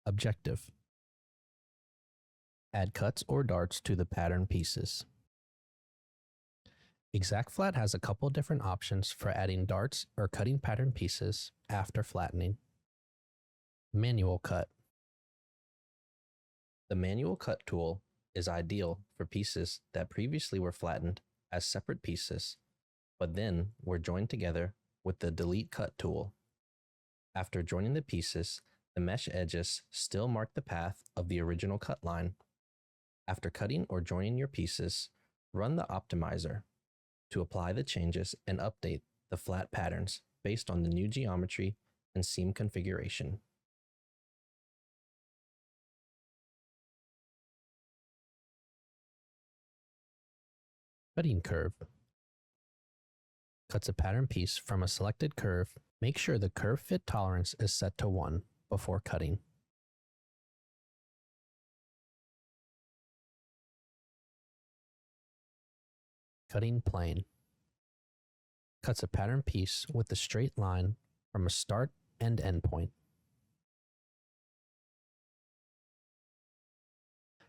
Objective: add cuts or darts to the pattern pieces. ExactFlat has a couple different options for adding darts or cutting pattern pieces after flattening. Manual cut. The manual cut tool is ideal for pieces that previously were flattened as separate pieces, but then were joined together with the delete cut tool. After joining the pieces, the mesh edges still mark the path of the original cut line. After cutting or joining your pieces, run the optimizer to apply the changes and update the flat patterns based on the new geometry and seam configuration. Cutting curve. Cuts a pattern piece from a selected curve. Make sure the curve fit tolerance is set to 1 before cutting. Cutting plane. Cuts a pattern piece with a straight line from a start and end point.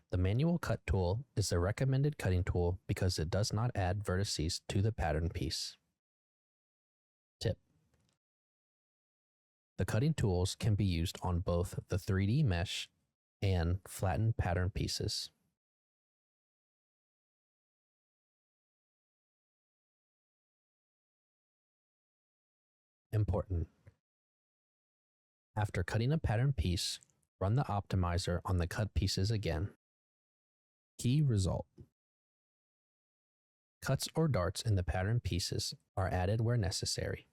The manual cut tool is the recommended cutting tool because it does not add vertices to the pattern piece. Tip: the cutting tools can be used on both the 3D mesh and flattened pattern pieces. Important: after cutting a pattern piece, run the optimizer on the cut pieces again. Key result: cuts or darts in the pattern pieces are added where necessary.